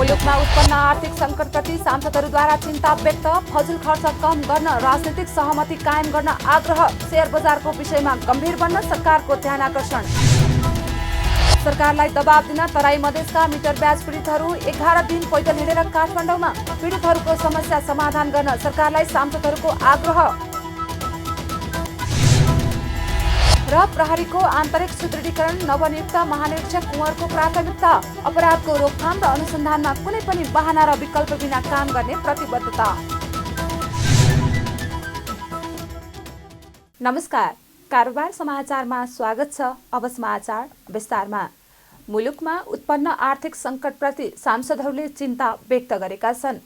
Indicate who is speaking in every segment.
Speaker 1: मुलुकमा उत्पन्न आर्थिक सङ्कटप्रति सांसदहरूद्वारा चिन्ता व्यक्त, फजुल खर्च कम गर्न राजनीतिक सहमति कायम गर्न आग्रह, शेयर बजारको विषयमा गम्भीर बन्न सरकारको ध्यानआकर्षण। सरकारलाई दबाब दिन तराई मधेसका मिटर ब्याज पीडितहरू 11 दिन पैदल हिँडेर काठमाडौँमा, पीडितहरूको समस्या समाधान गर्न सरकारलाई सांसदहरूको आग्रह। र प्रहरीको आन्तरिक सुदृढीकरण, नवनियुक्त महानिरीक्षक कुँवरको प्राथमिकता, अपराधको रोकथाम र अनुसन्धानमा कुनै पनि बहाना र विकल्प बिना काम गर्ने प्रतिबद्धता। नमस्कार, कारोबार समाचारमा स्वागत छ। अब समाचार विस्तारमा। मुलुकमा उत्पन्न आर्थिक सङ्कटप्रति सांसदहरूले चिन्ता व्यक्त गरेका छन्।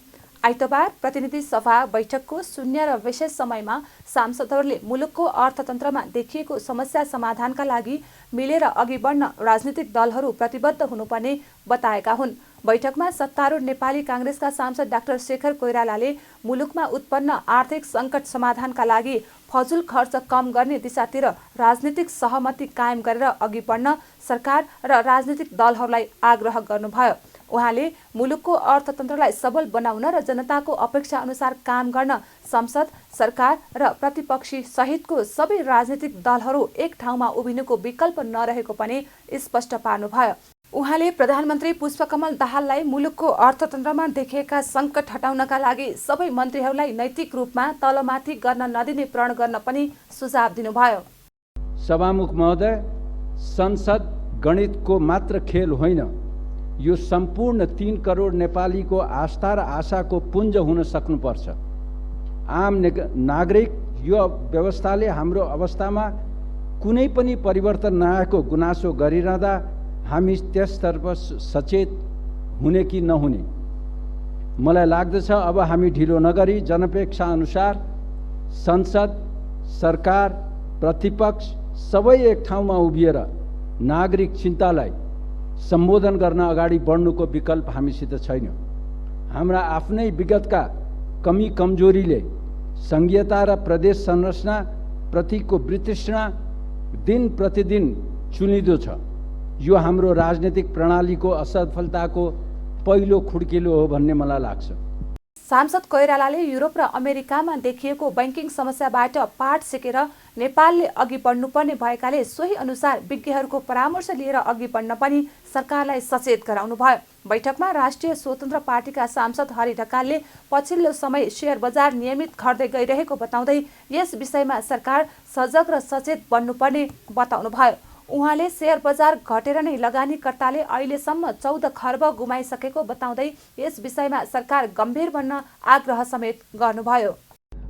Speaker 1: आइतबार प्रतिनिधि सभा बैठकको शून्य र विशेष समयमा सांसदहरूले मुलुकको अर्थतन्त्रमा देखिएको समस्या समाधानका लागि मिलेर अघि बढ्न राजनीतिक दलहरू प्रतिबद्ध हुनुपर्ने बताएका हुन्। बैठकमा सत्तारूढ नेपाली काङ्ग्रेसका सांसद डाक्टर शेखर कोइरालाले मुलुकमा उत्पन्न आर्थिक सङ्कट समाधानका लागि फजुल खर्च कम गर्ने दिशातिर राजनीतिक सहमति कायम गरेर अघि बढ्न सरकार र राजनीतिक दलहरूलाई आग्रह गर्नुभयो। उहाँले मुलुकको अर्थतन्त्रलाई सबल बनाउन र जनताको अपेक्षा अनुसार काम गर्न संसद, सरकार र प्रतिपक्षी सहितको सबै राजनीतिक दलहरू एक ठाउँमा उभिनुको विकल्प नरहेको पनि स्पष्ट पार्नुभयो। उहाँले प्रधानमन्त्री पुष्पकमल दाहाललाई मुलुकको अर्थतन्त्रमा देखिएका सङ्कट हटाउनका लागि सबै मन्त्रीहरूलाई नैतिक रूपमा तलमाथि गर्न नदिने प्रण गर्न पनि सुझाव दिनुभयो।
Speaker 2: सभामुख महोदय, संसद गणितको मात्र खेल होइन, यो सम्पूर्ण 3 करोड नेपालीको आस्था र आशाको पुञ्ज हुन सक्नुपर्छ। आम नागरिक यो व्यवस्थाले हाम्रो अवस्थामा कुनै पनि परिवर्तन नआएको गुनासो गरिरहँदा हामी त्यसतर्फ सचेत हुने कि नहुने। मलाई लाग्दछ अब हामी ढिलो नगरी जनअपेक्षा अनुसार संसद, सरकार, प्रतिपक्ष सबै एक ठाउँमा उभिएर नागरिक चिन्तालाई सम्बोधन गर्न अगाडि बढ्नुको विकल्प हामीसित छैन। हाम्रा आफ्नै विगतका कमी कमजोरीले संघीयता र प्रदेश संरचना प्रतिको वितृष्णा दिन प्रतिदिन चुनिदो छ। यो हाम्रो राजनीतिक प्रणालीको असफलताको पहिलो खुड्किलो हो भन्ने मलाई लाग्छ।
Speaker 1: सांसद कोइरालाले युरोप र अमेरिकामा देखिएको बैंकिङ समस्याबाट पाठ सिकेर नेपालले अघि बढ्नुपर्ने भएकाले सोही अनुसार विज्ञहरूको परामर्श लिएर अघि बढ्न पनि सरकारलाई सचेत गराउनुभयो। बैठकमा राष्ट्रिय स्वतन्त्र पार्टीका सांसद हरि ढकालले पछिल्लो समय शेयर बजार नियमित घट्दै गइरहेको बताउँदै यस विषयमा सरकार सजग र सचेत बन्नुपर्ने बताउनुभयो। उहाँले शेयर बजार घटेर नै लगानीकर्ताले अहिलेसम्म 14 खर्ब गुमाइसकेको बताउँदै यस विषयमा सरकार गम्भीर बन्न आग्रह समेत गर्नुभयो।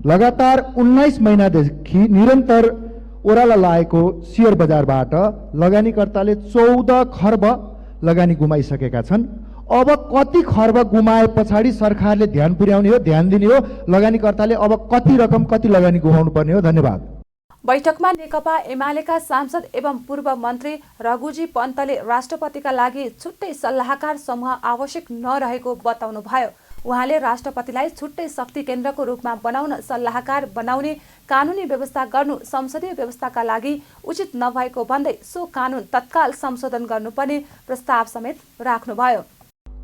Speaker 3: लगातार 19 महिनादेखि निरन्तर ओह्रालो लागेको शेयर बजारबाट लगानीकर्ताले 14 खर्ब लगानी गुमाइसकेका छन्। अब कति खर्ब गुमाए पछाडि सरकारले ध्यान पुर्याउने हो, ध्यान दिने हो, लगानीकर्ताले अब कति रकम कति लगानी गुमाउनु पर्ने हो। धन्यवाद।
Speaker 1: बैठकमा नेकपा एमालेका सांसद एवं पूर्व मन्त्री रघुजी पन्तले राष्ट्रपतिका लागि छुट्टै सल्लाहकार समूह आवश्यक नरहेको बताउनुभयो। उहाँले राष्ट्रपतिलाई छुट्टै शक्ति केन्द्रको रूपमा बनाउन सल्लाहकार बनाउने कानुनी व्यवस्था गर्नु संसदीय व्यवस्थाका लागि उचित नभएको भन्दै सो कानुन तत्काल संशोधन गर्नुपर्ने प्रस्ताव समेत राख्नुभयो।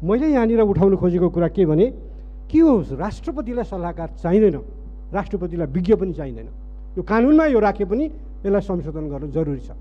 Speaker 4: मैले यहाँनिर उठाउन खोजेको कुरा के भने के हो, राष्ट्रपतिलाई सल्लाहकार चाहिँदैन, राष्ट्रपतिलाई विज्ञ पनि चाहिँदैन। यो कानुनमा यो राखे पनि यसलाई संशोधन गर्नु जरुरी छ।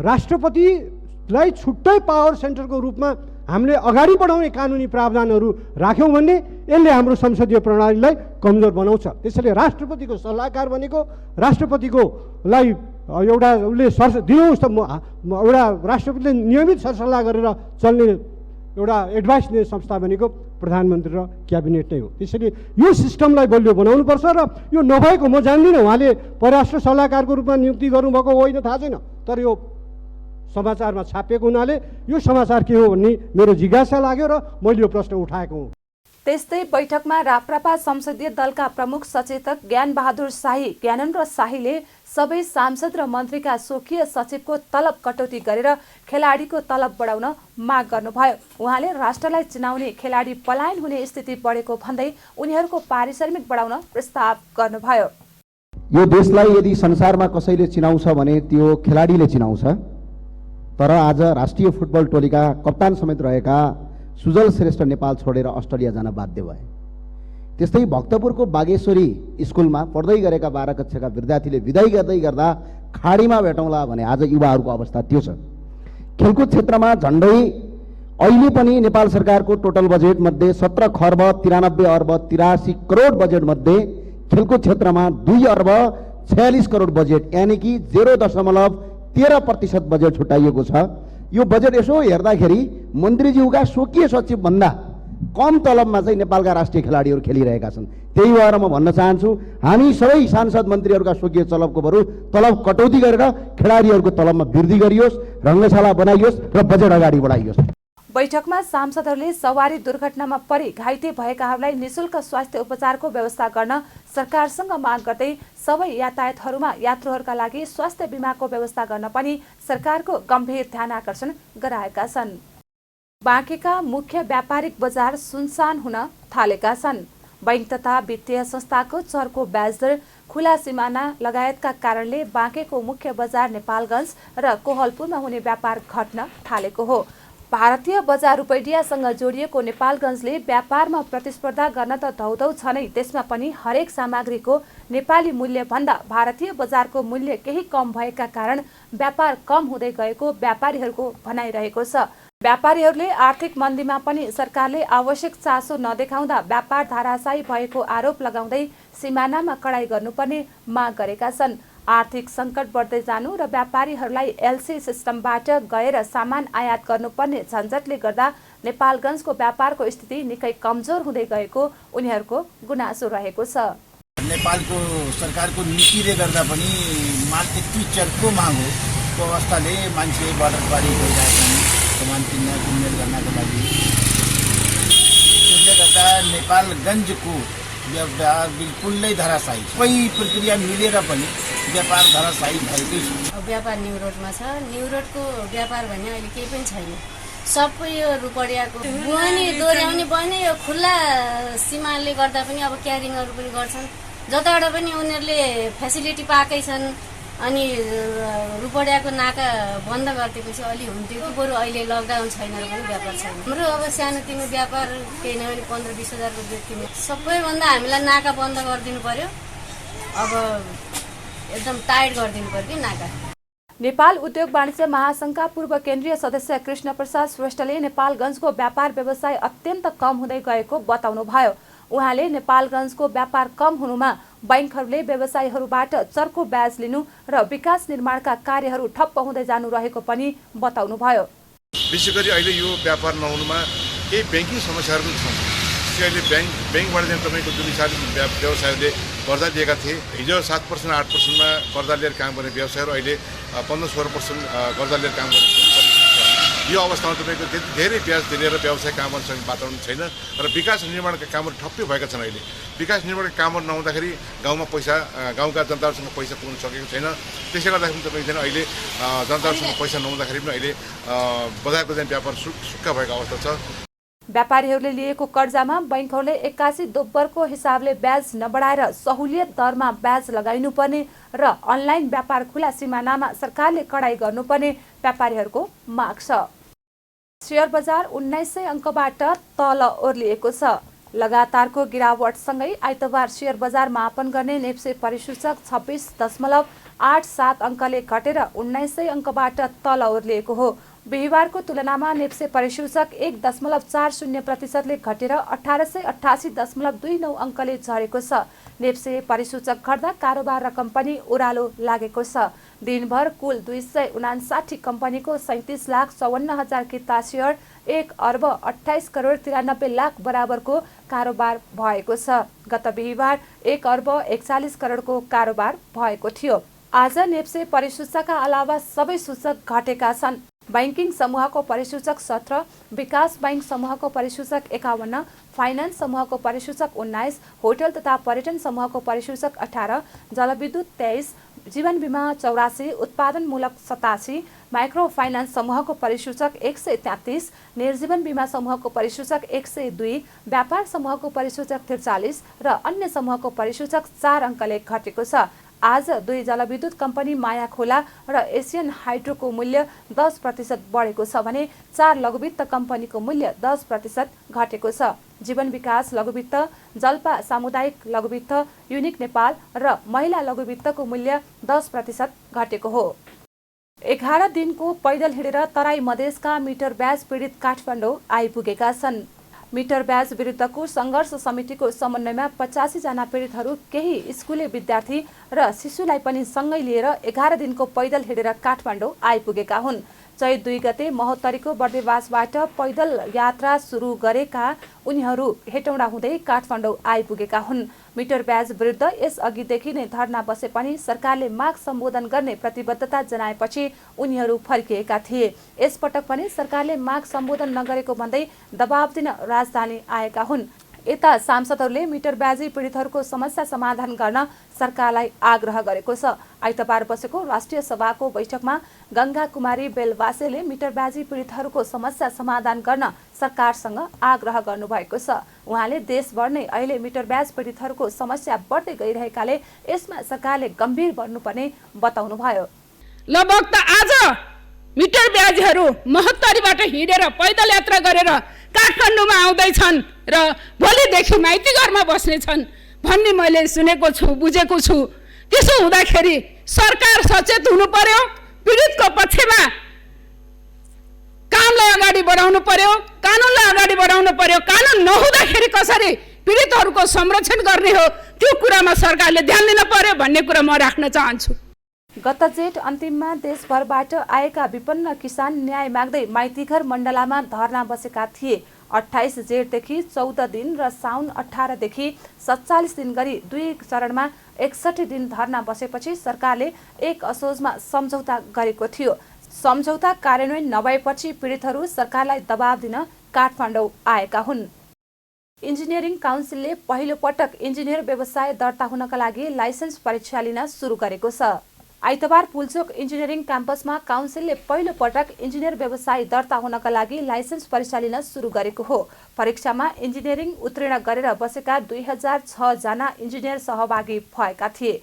Speaker 4: राष्ट्रपतिलाई छुट्टै पावर सेन्टरको रूपमा हामीले अगाडि बढाउने कानुनी प्रावधानहरू राख्यौँ भने यसले हाम्रो संसदीय प्रणालीलाई कमजोर बनाउँछ। त्यसैले राष्ट्रपतिको सल्लाहकार भनेको राष्ट्रपतिकोलाई एउटा उसले दिनुहोस् त एउटा राष्ट्रपतिले नियमित सरसल्लाह गरेर चल्ने एउटा एडभाइस दिने संस्था भनेको प्रधानमन्त्री र क्याबिनेट नै हो। त्यसैले यो सिस्टमलाई बलियो बनाउनुपर्छ र यो नभएको म जान्दिनँ, उहाँले परराष्ट्र सल्लाहकारको रूपमा नियुक्ति गर्नुभएको होइन थाहा छैन, तर यो समाचारमा छापिएको हुनाले यो समाचार के हो भन्ने मेरो जिज्ञासा लाग्यो र मैले यो प्रश्न उठाएको हुँ।
Speaker 1: त्यस्तै बैठकमा राप्रपा संसदीय दलका प्रमुख सचेतक ज्ञानबहादुर शाही ज्ञानेन्द्र शाहीले सबै सांसद र मन्त्रीका स्वकीय सचिवको तलब कटौती गरेर खेलाडीको तलब बढाउन माग गर्नुभयो। उहाँले राष्ट्रलाई चिनाउने खेलाडी पलायन हुने स्थिति बढेको भन्दै उनीहरूको पारिश्रमिक बढाउन प्रस्ताव गर्नुभयो।
Speaker 5: यो देशलाई यदि संसारमा कसैले चिनाउँछ भने त्यो खेलाडीले चिनाउँछ। तर आज राष्ट्रिय फुटबल टोलीका कप्तान समेत रहेका सुजल श्रेष्ठ नेपाल छोडेर अस्ट्रेलिया जान बाध्य भए। त्यस्तै भक्तपुरको बागेश्वरी स्कुलमा पढ्दै गरेका 12 कक्षाका विद्यार्थीले विदाई गर्दै गर्दा खाडीमा भेटौँला भने आज युवाहरूको अवस्था त्यो छ। खेलकुद क्षेत्रमा झन्डै अहिले पनि नेपाल सरकारको टोटल बजेट मध्ये 17 खर्ब 93 अर्ब 83 करोड बजेट मध्ये खेलकुद क्षेत्रमा 2 अर्ब 46 करोड बजेट यानी कि 0.13% बजेट छुट्याइएको छ। यो बजेट यसो हेर्दाखेरि मन्त्रीज्यूका स्वकीय सचिव भन्दा कम तलबमा चाहिँ नेपालका राष्ट्रिय खेलाडीहरू खेलिरहेका छन्। त्यही भएर म भन्न चाहन्छु हामी सबै सांसद मन्त्रीहरूका स्वकीय तलबको बरु तलब कटौती गरेर खेलाडीहरूको तलबमा वृद्धि गरियोस्, रङ्गशाला बनाइयोस् र बजेट अगाडि बढाइयोस्।
Speaker 1: बैठकमा सांसदहरूले सवारी दुर्घटनामा परि घाइते भएकाहरूलाई निशुल्क स्वास्थ्य उपचारको व्यवस्था गर्न सरकारसँग माग गर्दै सबै यातायातहरूमा यात्रुहरूका लागि स्वास्थ्य बीमाको व्यवस्था गर्न पनि सरकारको गम्भीर ध्यान आकर्षण गराएका छन्। बाँकेका मुख्य व्यापारिक बजार सुनसान हुन थालेका छन्। बैंक तथा वित्तीय संस्थाको चर्को ब्याज दर, खुला सिमाना लगायतका कारणले बाँकेको मुख्य बजार नेपालगञ्ज र कोहलपुरमा हुने व्यापार घट्न थालेको हो। भारतीय बजार रुपैडियासँग जोडिएको नेपालगञ्जले व्यापारमा प्रतिस्पर्धा गर्न त धौधौ छ नै, त्यसमा पनि हरेक सामग्रीको नेपाली मूल्य भन्दा भारतीय बजारको मूल्य केही कम भएका कारण व्यापार कम हुँदै गएको व्यापारीहरूको भनाइरहेको छ। व्यापारीहरूले आर्थिक मन्दीमा पनि सरकारले आवश्यक चासो नदेखाउँदा व्यापार धाराशायी भएको आरोप लगाउँदै सिमानामा कडाई गर्नुपर्ने माग गरेका छन्। आर्थिक सङ्कट बढ्दै जानु र व्यापारीहरूलाई एलसी सिस्टमबाट गएर सामान आयात गर्नुपर्ने झन्झटले गर्दा नेपालगञ्जको व्यापारको स्थिति निकै कमजोर हुँदै गएको उनीहरूको गुनासो रहेको छ।
Speaker 6: नेपालको सरकारको नीतिले गर्दा पनि माल यति चर्को माग हो अवस्थाले मान्छे बर्डर पारी गइरहेका छन् सामान किनमेल गर्नको लागि। त्यसले गर्दा नेपालगञ्जको व्यापार बिल्कुलै धराशायी, सबै प्रक्रिया मिलेर पनि व्यापार धराशायी भएकै छ।
Speaker 7: व्यापार न्यू रोडमा छ। न्यू रोडको व्यापार भने अहिले केही पनि छैन। सबै यो रुपडियाको बुहानी दोहोऱ्याउने बने यो खुल्ला सीमाले गर्दा पनि अब क्यारिङहरू पनि गर्छन्। जताबाट पनि उनीहरूले फेसिलिटी पाएकै छन्। अनि रुपडियाको नाका बन्द गरिदिएपछि अलि हुन्थ्यो कि बरु अहिले लकडाउन छैन र पनि व्यापार छैन। हाम्रो अब सानोतिनो व्यापार केही नभने 15-20 हजार रुपियाँ किन्ने सबैभन्दा हामीलाई नाका बन्द गरिदिनु पर्यो। अब एकदम टाइट गरिदिनु पर्यो कि नाका।
Speaker 1: नेपाल उद्योग वाणिज्य महासंघका पूर्व केन्द्रीय सदस्य कृष्ण प्रसाद श्रेष्ठले नेपालगञ्जको व्यापार व्यवसाय अत्यन्त कम हुँदै गएको बताउनुभयो। उहाँले नेपालगञ्जको व्यापार कम हुनुमा बैंकहरूले व्यवसायीहरूबाट चर्को ब्याज लिनु र विकास निर्माणका कार्यहरू ठप्प हुँदै जानु रहेको पनि बताउनुभयो।
Speaker 8: विशेष गरी अहिले यो व्यापार नहुनुमा केही ब्याङ्किङ समस्याहरू छन्। अहिले ब्याङ्कबाट चाहिँ तपाईँको जुन हिसाबले व्यवसायहरूले कर्जा दिएका थिए, हिजो 7% 8%मा कर्जा लिएर काम गर्ने व्यवसायहरू अहिले 15-16% कर्जा लिएर काम गर्ने यो अवस्थामा तपाईँको त्यति धेरै ब्याज दिएर व्यवसाय काम गर्न सक्ने वातावरण छैन र विकास निर्माणका कामहरू ठप्पै भएका छन्। अहिले विकास निर्माणका कामहरू नहुँदाखेरि गाउँका जनताहरूसँग पैसा पुग्न सकेको छैन। त्यसले गर्दाखेरि तपाईँको चाहिँ अहिले जनताहरूसँग पैसा नहुँदाखेरि पनि अहिले बजारको चाहिँ व्यापार सुक्खा भएको अवस्था छ।
Speaker 1: व्यापारीहरूले लिएको कर्जामा बैंकहरूले 81 दोब्बरको हिसाबले ब्याज नबढाएर सहुलियत दरमा ब्याज लगाइनुपर्ने र अनलाइन व्यापार खुला सिमानामा सरकारले कडाई गर्नुपर्ने व्यापारीहरूको माग छ। शेयर बजार 1900 अङ्कबाट तल ओर्लिएको छ। लगातारको गिरावटसँगै आइतबार शेयर बजार मापन गर्ने नेप्से परिसूचक 26.87 अङ्कले घटेर 1900 अङ्कबाट तल ओर्लिएको हो। बिहिबारको तुलनामा नेप्से परिसूचक 1.40% घटेर 1888.29 अङ्कले झरेको छ। नेप्से परिसूचक घट्दा कारोबार रकम पनि ओह्रालो लागेको छ। दिनभर कुल 259 कम्पनीको 37,54,000 किता शेयर 1 अर्ब 28 करोड 93 लाख बराबरको कारोबार भएको छ। गत बिहिबार 1 अर्ब 41 करोडको कारोबार भएको थियो। आज नेप्से परिसूचकका अलावा सबै सूचक घटेका छन्। बैंकिङ समूहको परिसूचक 17, विकास बैंक समूहको परिसूचक 51, फाइनान्स समूहको परिसूचक 19, होटल तथा पर्यटन समूहको परिसूचक 18, जलविद्युत 23, जीवन बिमा 84, उत्पादनमूलक 87, माइक्रो फाइनान्स समूहको परिसूचक 133, निर्जीवन बिमा समूहको परिसूचक 102, व्यापार समूहको परिसूचक 43 र अन्य समूहको परिसूचक 4 अङ्कले घटेको छ। आज दुई जलविद्युत कम्पनी माया खोला र एसियन हाइड्रोको मूल्य 10% बढेको छ भने 4 लघुवित्त कम्पनीको मूल्य 10% घटेको छ। जीवन विकास लघुवित्त, जल्पा सामुदायिक लघुवित्त, युनिक नेपाल र महिला लघुवित्तको मूल्य 10% घटेको हो। 11 दिनको पैदल हिँडेर तराई मधेसका मिटर ब्याज पीडित काठमाडौँ आइपुगेका छन्। मिटर ब्याज विरुद्धको सङ्घर्ष समितिको समन्वयमा 85 जना पीडितहरू, केही स्कुले विद्यार्थी र शिशुलाई पनि सँगै लिएर 11 दिनको पैदल हिँडेर काठमाडौँ आइपुगेका हुन्। चैत 2 गते महोत्तरीको बर्देवासबाट पैदल यात्रा सुरु गरेका उनीहरू हेटौँडा हुँदै काठमाडौँ आइपुगेका हुन्। मिटर ब्याज विरुद्ध यसअघिदेखि नै धरना बसे पनि सरकारले माग सम्बोधन गर्ने प्रतिबद्धता जनाएपछि उनीहरू फर्किएका थिए। यसपटक पनि सरकारले माग सम्बोधन नगरेको भन्दै दबाब दिन राजधानी आएका हुन्। यता सांसदहरूले मिटर ब्याजी पीडितहरूको समस्या समाधान गर्न सरकारलाई आग्रह गरेको छ। आइतबार बसेको राष्ट्रिय सभाको बैठकमा गंगा कुमारी बेलवासेले मिटर ब्याजी पीडितहरूको समस्या समाधान गर्न सरकारसँग आग्रह गर्नुभएको छ। उहाँले देशभर नै अहिले मिटर ब्याज पीडितहरूको समस्या बढ्दै गइरहेकाले यसमा सरकारले गम्भीर बन्नुपर्ने बताउनुभयो।
Speaker 9: लगभग त आज मिटर ब्याजहरू महोत्तरीबाट हिँडेर पैदल यात्रा गरेर काठमाडौँमा आउँदैछन् र भोलिदेखि माइती घरमा बस्नेछन् भन्ने मैले सुनेको छु, बुझेको छु। त्यसो हुँदाखेरि सरकार सचेत हुनु पर्यो, पीडितको पक्षमा कामलाई अगाडि बढाउनु पर्यो, कानुनलाई अगाडि बढाउनु पर्यो। कानुन नहुँदाखेरि कसरी पीडितहरूको संरक्षण गर्ने हो त्यो कुरामा सरकारले ध्यान दिन पर्यो भन्ने कुरा म राख्न चाहन्छु।
Speaker 1: गत जेठ अन्तिममा देशभरबाट आएका विपन्न किसान न्याय माग्दै माइतीघर मण्डलामा धरना बसेका थिए। 28 जेठदेखि 14 दिन र साउन 18 देखि 47 दिन गरी 2 चरणमा 61 दिन धरना बसेपछि सरकारले 1 असोजमा सम्झौता गरेको थियो। सम्झौता कार्यान्वयन नभएपछि पीडितहरू सरकारलाई दबाब दिन काठमाडौँ आएका हुन्। इन्जिनियरिङ काउन्सिलले पहिलो पटक इन्जिनियर व्यवसाय दर्ता हुनका लागि लाइसेन्स परीक्षा लिन सुरु गरेको छ। आइतबार पुल्चोक इन्जिनियरिङ क्याम्पसमा काउन्सिलले पहिलो पटक इन्जिनियर व्यवसाय दर्ता हुनका लागि लाइसेन्स परीक्षा लिन सुरु गरेको हो। परीक्षामा इन्जिनियरिङ उत्तीर्ण गरेर बसेका 2006 जना इन्जिनियर सहभागी भएका थिए।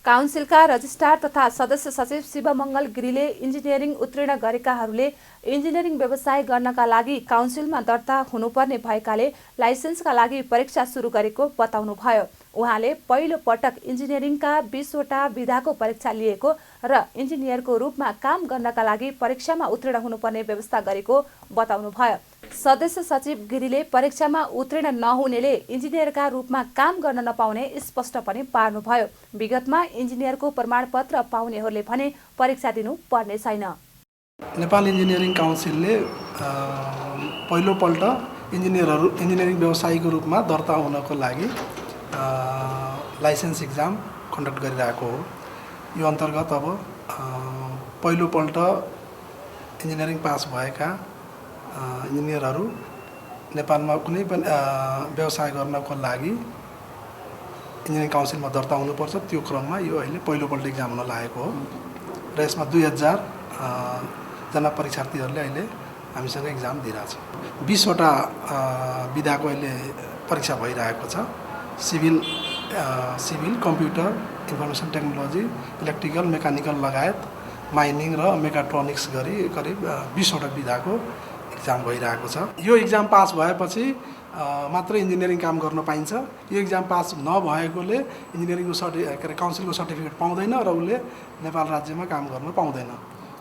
Speaker 1: काउन्सिलका रजिस्ट्रार तथा सदस्य सचिव शिवमङ्गल गिरीले इन्जिनियरिङ उत्तीर्ण गरेकाहरूले इन्जिनियरिङ व्यवसाय गर्नका लागि काउन्सिलमा दर्ता हुनुपर्ने भएकाले लाइसेन्सका लागि परीक्षा सुरु गरेको बताउनुभयो। उहाँले पहिलो पटक इन्जिनियरिङका 20 वटा विधाको परीक्षा लिएको र इन्जिनियरको रूपमा काम गर्नका लागि परीक्षामा उत्तीर्ण हुनुपर्ने व्यवस्था गरेको बताउनुभयो। सदस्य सचिव गिरीले परीक्षामा उत्तीर्ण नहुनेले इन्जिनियरका रूपमा काम गर्न नपाउने स्पष्ट पनि पार्नुभयो। विगतमा इन्जिनियरको प्रमाणपत्र पाउनेहरूले भने परीक्षा दिनु पर्ने छैन।
Speaker 10: नेपाल इन्जिनियरिङ काउन्सिलले पहिलोपल्ट इन्जिनियरिङ व्यवसायीको रूपमा दर्ता हुनको लागि लाइसेन्स इक्जाम कन्डक्ट गरिरहेको हो। यो अन्तर्गत अब पहिलोपल्ट इन्जिनियरिङ पास भएका इन्जिनियरहरू नेपालमा कुनै पनि व्यवसाय गर्नको लागि इन्जिनियरिङ काउन्सिलमा दर्ता हुनुपर्छ। त्यो क्रममा यो अहिले पहिलोपल्ट इक्जाम हुन लागेको हो र यसमा 2000 जना परीक्षार्थीहरूले अहिले हामीसँग इक्जाम दिइरहेछ। 20 वटा विधाको अहिले परीक्षा भइरहेको छ। Civil, computer, information technology, electrical, mechanical लगायत माइनिङ र मेकाट्रोनिक्स गरी करिब 20 वटा विधाको इक्जाम भइरहेको छ। यो इक्जाम पास भएपछि मात्र इन्जिनियरिङ काम गर्न पाइन्छ। यो इक्जाम पास नभएकोले इन्जिनियरिङको काउन्सिलको सर्टिफिकेट पाउँदैन र उसले नेपाल राज्यमा काम गर्न पाउँदैन।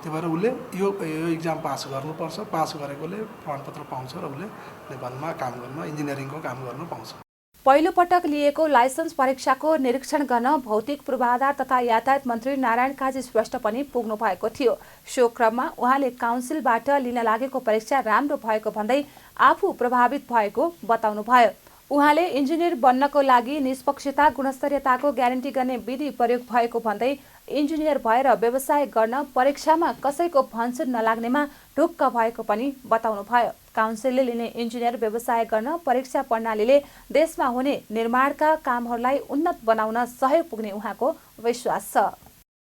Speaker 10: त्यही भएर उसले यो इक्जाम पास गर्नुपर्छ। पास गरेकोले प्रमाणपत्र पाउँछ र उसले नेपालमा काम गर्न, इन्जिनियरिङको काम गर्न पाउँछ।
Speaker 1: पहिलो पटक लिएको लाइसेन्स परीक्षाको निरीक्षण गर्न भौतिक पूर्वाधार तथा यातायात मन्त्री नारायण काजी श्रेष्ठ पनि पुग्नु भएको थियो। सो क्रममा उहाँले काउन्सिलबाट लिन लागेको परीक्षा राम्रो भएको भन्दै आफू प्रभावित भएको बताउनुभयो। उहाँले इन्जिनियर बन्नको लागि निष्पक्षता, गुणस्तरीयताको ग्यारेन्टी गर्ने विधि प्रयोग भएको भन्दै इन्जिनियर भएर व्यवसाय गर्न परीक्षामा कसैको भन्छुर नलाग्नेमा ढुक्क भएको पनि बताउनुभयो। काउन्सिलले लिने इन्जिनियर व्यवसाय गर्न परीक्षा प्रणालीले देशमा हुने निर्माणका कामहरूलाई उन्नत बनाउन सहयोग पुग्ने उहाँको विश्वास छ।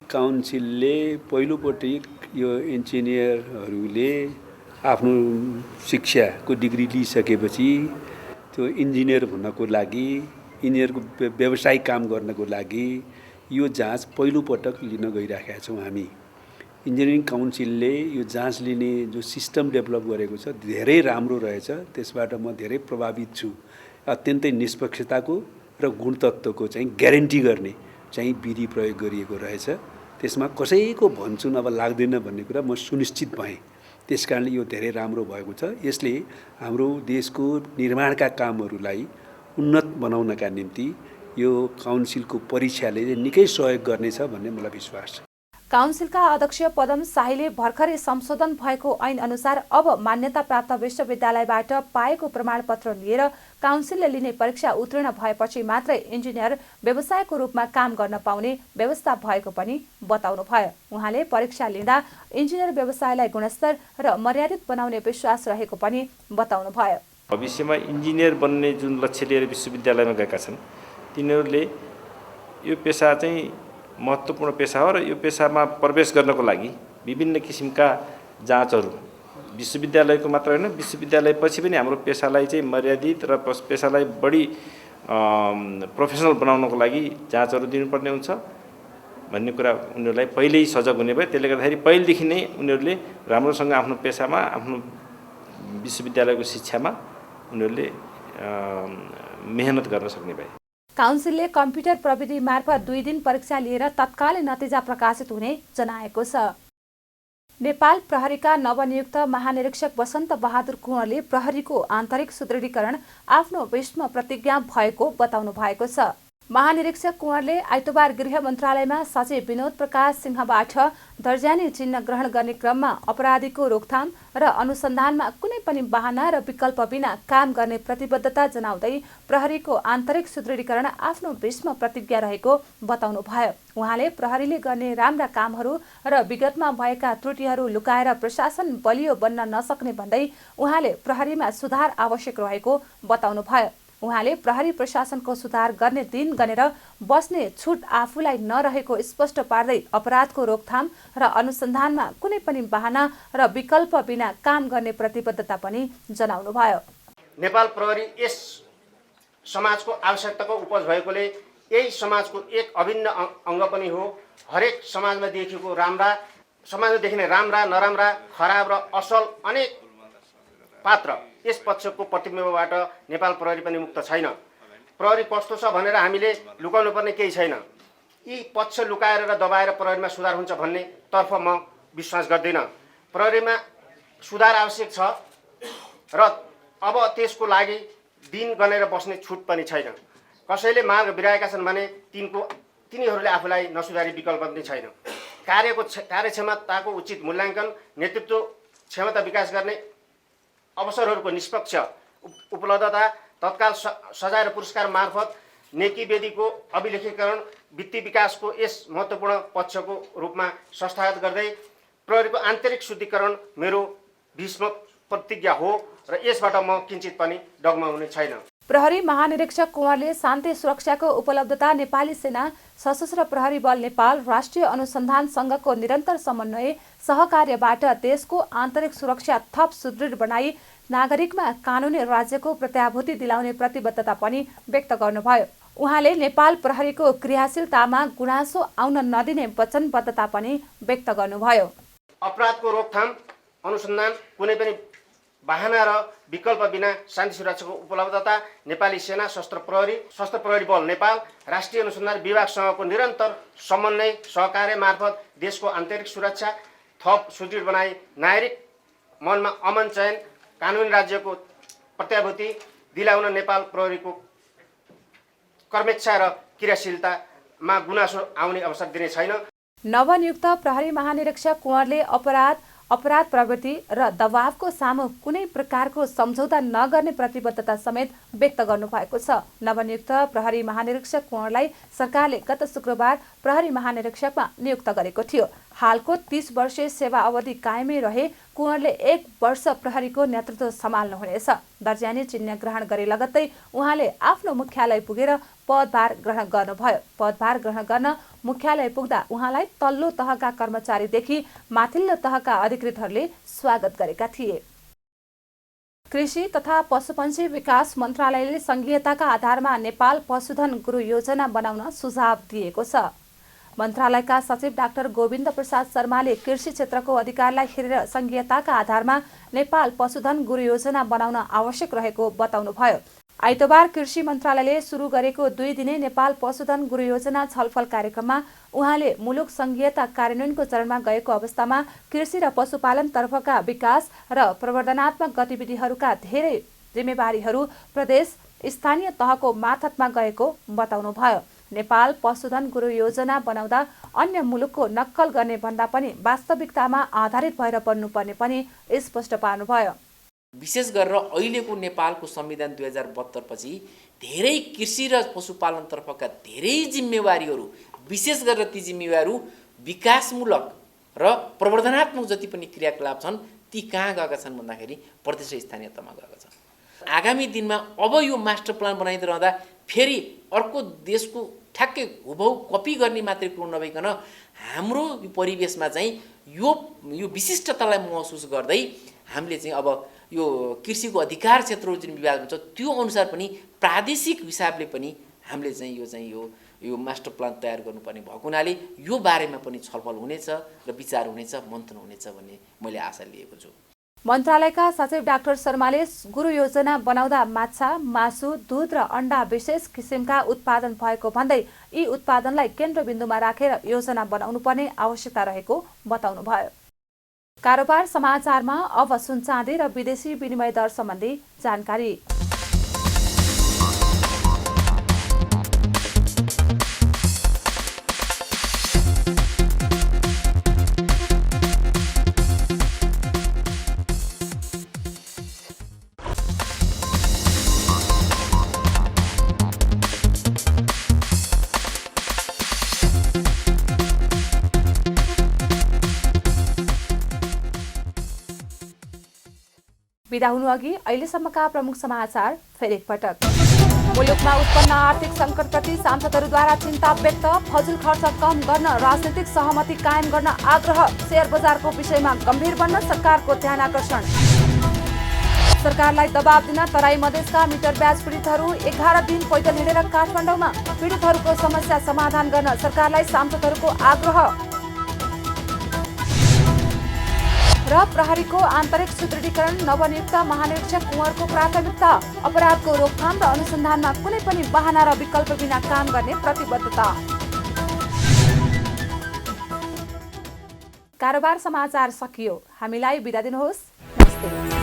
Speaker 11: काउन्सिलले पहिलोपटक यो इन्जिनियरहरूले आफ्नो शिक्षाको डिग्री लिइसकेपछि त्यो इन्जिनियर हुनको लागि, इन्जिनियरको व्यावसायिक काम गर्नको लागि यो जाँच पहिलोपटक लिन गइराखेका छौँ हामी। इन्जिनियरिङ काउन्सिलले यो जाँच लिने जो सिस्टम डेभलप गरेको छ धेरै राम्रो रहेछ। त्यसबाट म धेरै प्रभावित छु। अत्यन्तै निष्पक्षताको र गुणतत्त्वको चाहिँ ग्यारेन्टी गर्ने चाहिँ विधि प्रयोग गरिएको रहेछ। त्यसमा कसैको भन्छुन अब लाग्दैन भन्ने कुरा म सुनिश्चित भएँ। त्यसकारणले यो धेरै राम्रो भएको छ। यसले हाम्रो देशको निर्माणका कामहरूलाई उन्नत बनाउनका निम्ति यो काउन्सिलको परीक्षाले निकै सहयोग गर्नेछ भन्ने मलाई विश्वास छ।
Speaker 1: काउन्सिलका अध्यक्ष पदम शाहीले भर्खरै संशोधन भएको ऐन अनुसार अब मान्यता प्राप्त विश्वविद्यालयबाट पाएको प्रमाणपत्र लिएर काउन्सिलले लिने परीक्षा उत्तीर्ण भएपछि मात्रै इन्जिनियर व्यवसायको रूपमा काम गर्न पाउने व्यवस्था भएको पनि बताउनुभयो। उहाँले परीक्षा लिँदा इन्जिनियर व्यवसायलाई गुणस्तर र मर्यादित बनाउने विश्वास रहेको पनि बताउनुभयो।
Speaker 12: भविष्यमा इन्जिनियर बन्ने जुन लक्ष्य लिएर विश्वविद्यालयमा गएका छन् तिनीहरूले यो पेसा चाहिँ महत्त्वपूर्ण पेसा हो र यो पेसामा प्रवेश गर्नको लागि विभिन्न किसिमका जाँचहरू विश्वविद्यालयको मात्र होइन विश्वविद्यालयपछि पनि हाम्रो पेसालाई चाहिँ मर्यादित र पेसालाई बढी प्रोफेसनल बनाउनको लागि जाँचहरू दिनुपर्ने हुन्छ भन्ने कुरा उनीहरूलाई पहिल्यै सजग हुने भयो। त्यसले गर्दाखेरि पहिलेदेखि नै उनीहरूले राम्रोसँग आफ्नो पेसामा आफ्नो विश्वविद्यालयको शिक्षामा उनीहरूले मेहनत गर्न सक्ने भए।
Speaker 1: काउन्सिलले कम्प्युटर प्रविधि मार्फत 2 दिन परीक्षा लिएर तत्कालै नतिजा प्रकाशित हुने जनाएको छ। नेपाल प्रहरीका नवनियुक्त महानिरीक्षक वसन्त बहादुर कुँवरले प्रहरीको आन्तरिक सुदृढीकरण आफ्नो भीष्म प्रतिज्ञा भएको बताउनु भएको छ। महानिरीक्षक कुँवरले आइतबार गृह मन्त्रालयमा सचिव विनोद प्रकाश सिंहबाट दर्जानी चिन्ह ग्रहण गर्ने क्रममा अपराधीको रोकथाम र अनुसन्धानमा कुनै पनि बहाना र विकल्प बिना काम गर्ने प्रतिबद्धता जनाउँदै प्रहरीको आन्तरिक सुदृढीकरण आफ्नो भीष्म प्रतिज्ञा रहेको बताउनुभयो। उहाँले प्रहरीले गर्ने राम्रा कामहरू र विगतमा भएका त्रुटिहरू लुकाएर प्रशासन बलियो बन्न नसक्ने भन्दै उहाँले प्रहरीमा सुधार आवश्यक रहेको बताउनुभयो। उहाँले प्रहरी प्रशासनको सुधार गर्ने दिन गनेर बस्ने छुट आफूलाई नरहेको स्पष्ट पार्दै अपराधको रोकथाम र अनुसन्धानमा कुनै पनि बहाना र विकल्प बिना काम गर्ने प्रतिबद्धता पनि जनाउनुभयो।
Speaker 13: नेपाल प्रहरी यस समाजको आवश्यकताको उपज भएकोले यही समाजको एक अभिन्न अङ्ग पनि हो। हरेक समाजमा देखिने राम्रा नराम्रा खराब र असल अनेक पात्र यस पक्षको प्रतिबिम्बबाट नेपाल प्रहरी पनि मुक्त छैन। प्रहरी कस्तो छ भनेर हामीले लुकाउनु पर्ने केही छैन। यी पक्ष लुकाएर र दबाएर प्रहरीमा सुधार हुन्छ भन्ने तर्फ म विश्वास गर्दिनँ। प्रहरीमा सुधार आवश्यक छ र अब त्यसको लागि दिन गनेर बस्ने छुट पनि छैन। कसैले मार्ग बिराएका छन् भने तिनीहरूले आफूलाई नसुधारी विकल्प पनि छैन। कार्यक्षमताको उचित मूल्याङ्कन, नेतृत्व क्षमता विकास गर्ने अवसरहरूको निष्पक्ष उपलब्धता, तत्काल सजाय र पुरस्कार मार्फत नेकी वेदीको अभिलेखीकरण वित्तीय विकासको यस महत्त्वपूर्ण पक्षको रूपमा संस्थागत गर्दै प्रहरीको आन्तरिक शुद्धिकरण मेरो भीष्म प्रतिज्ञा हो र यसबाट म किञ्चित पनि डगमगाउने छैन।
Speaker 1: प्रहरी महानिरीक्षक कुँवरले शान्ति सुरक्षाको उपलब्धता, नेपाली सेना, सशस्त्र प्रहरी बल नेपाल, राष्ट्रिय अनुसन्धान संघको निरन्तर समन्वय सहकार्यबाट देशको आन्तरिक सुरक्षा थप सुदृढ बनाई नागरिकमा कानुनी राज्यको प्रत्याभूति दिलाउने प्रतिबद्धता पनि व्यक्त गर्नुभयो। उहाँले नेपाल प्रहरीको क्रियाशीलतामा गुनासो आउन नदिने वचनबद्धता पनि व्यक्त गर्नुभयो।
Speaker 13: अपराधको रोकथाम, अनुसन्धान, कुनै पनि बहाना र विकल्प बिना शान्ति सुरक्षाको उपलब्धता, नेपाली सेना, सशस्त्र प्रहरी बल नेपाल, राष्ट्रिय अनुसन्धान विभागसँगको निरन्तर समन्वय सहकार्य मार्फत देशको आन्तरिक सुरक्षा थप सुदृढ बनाई नागरिक मनमा अमन चयन, कानुनी राज्यको प्रत्याभूति दिलाउन नेपाल प्रहरीको कर्मेच्छा र क्रियाशीलतामा गुनासो आउने अवसर दिने छैन।
Speaker 1: नवनियुक्त प्रहरी महानिरीक्षक कुँवरले अपराध प्रवृत्ति र दबावको सामु कुनै प्रकारको सम्झौता नगर्ने प्रतिबद्धता समेत व्यक्त गर्नुभएको छ। नवनियुक्त प्रहरी महानिरीक्षक कुँवरलाई सरकारले गत शुक्रबार प्रहरी महानिरीक्षकमा नियुक्त गरेको थियो। हालको 30 वर्षीय सेवा अवधि कायमै रहे कुँवरले 1 वर्ष प्रहरीको नेतृत्व सम्हाल्नुहुनेछ। दर्जानी चिन्ह ग्रहण गरे लगत्तै उहाँले आफ्नो मुख्यालय पुगेर पदभार ग्रहण गर्नुभयो। पदभार ग्रहण गर्न मुख्यालय पुग्दा उहाँलाई तल्लो तहका कर्मचारीदेखि माथिल्लो तहका अधिकृतहरूले स्वागत गरेका थिए। कृषि तथा पशुपन्छी विकास मन्त्रालयले संघीयताका आधारमा नेपाल पशुधन गुरु योजना बनाउन सुझाव दिएको छ। मन्त्रालयका सचिव डाक्टर गोविन्द प्रसाद शर्माले कृषि क्षेत्रको अधिकारलाई हेरेर संघीयताका आधारमा नेपाल पशुधन गुरु योजना बनाउन आवश्यक रहेको बताउनुभयो। आइतबार कृषि मन्त्रालयले सुरु गरेको 2 दिने नेपाल पशुधन गुरु योजना छलफल कार्यक्रममा उहाँले मुलुक संघीयता कार्यान्वयनको चरणमा गएको अवस्थामा कृषि र पशुपालन तर्फका विकास र प्रवर्धनात्मक गतिविधिहरूका धेरै जिम्मेवारीहरू प्रदेश स्थानीय तहको मार्फतमा गएको बताउनुभयो। नेपाल पशुधन गुरु योजना बनाउँदा अन्य मुलुकको नक्कल गर्ने भन्दा पनि वास्तविकतामा आधारित भएर बन्नुपर्ने पनि स्पष्ट पार्नुभयो।
Speaker 14: विशेष गरेर अहिलेको नेपालको संविधान 2072 पछि धेरै कृषि र पशुपालनतर्फका धेरै जिम्मेवारीहरू, विशेष गरेर ती जिम्मेवारीहरू विकासमूलक र प्रवर्धनात्मक जति पनि क्रियाकलाप छन् ती कहाँ गएका छन् भन्दाखेरि प्रदेश र स्थानीय तहमा गएका छन्। आगामी दिनमा अब यो मास्टर प्लान बनाइँदै रहँदा फेरि अर्को देशको ठ्याक्कै हुबहु कपी गर्ने मात्रै कुरो नभइकन हाम्रो यो परिवेशमा चाहिँ यो विशिष्टतालाई महसुस गर्दै हामीले चाहिँ अब यो कृषिको अधिकार क्षेत्रको जुन विभाग हुन्छ त्यो अनुसार पनि प्रादेशिक हिसाबले पनि हामीले चाहिँ यो मास्टर प्लान तयार गर्नुपर्ने भएको हुनाले यो बारेमा पनि छलफल हुनेछ र विचार हुनेछ, मन्थन हुनेछ भन्ने मैले आशा लिएको छु।
Speaker 1: मन्त्रालयका सचिव डाक्टर शर्माले गुरु योजना बनाउँदा माछा, मासु, दूध र अण्डा विशेष किसिमका उत्पादन भएको भन्दै यी उत्पादनलाई केन्द्रबिन्दुमा राखेर योजना बनाउनु पर्ने आवश्यकता रहेको बताउनुभयो। कारोबार समाचारमा अब सुन चाँदी र विदेशी विनिमय दर सम्बन्धी जानकारी। बिदा हुनुअघि अहिलेसम्मका प्रमुख समाचार फेरि एकपटक। मुलुकमा उत्पन्न आर्थिक सङ्कटप्रति सांसदहरूद्वारा चिन्ता व्यक्त, फजुल खर्च कम गर्न राजनीतिक सहमति कायम गर्न आग्रह, शेयर बजारको विषयमा गम्भीर बन्न सरकारको ध्यान आकर्षण। सरकारलाई दबाब दिन तराई मधेसका मिटर ब्याज पीडितहरू 11 दिन पैदल हिँडेर काठमाडौँमा, पीडितहरूको समस्या समाधान गर्न सरकारलाई सांसदहरूको आग्रह। र प्रहरीको आन्तरिक सुदृढीकरण, नवनियुक्त महानिरीक्षक कुँवरको प्राथमिकता, अपराधको रोकथाम र अनुसन्धानमा कुनै पनि बहाना र विकल्प बिना काम गर्ने प्रतिबद्धता। कारोबार समाचार सकियो। हामीलाई बिदा दिनुहोस्। नमस्ते।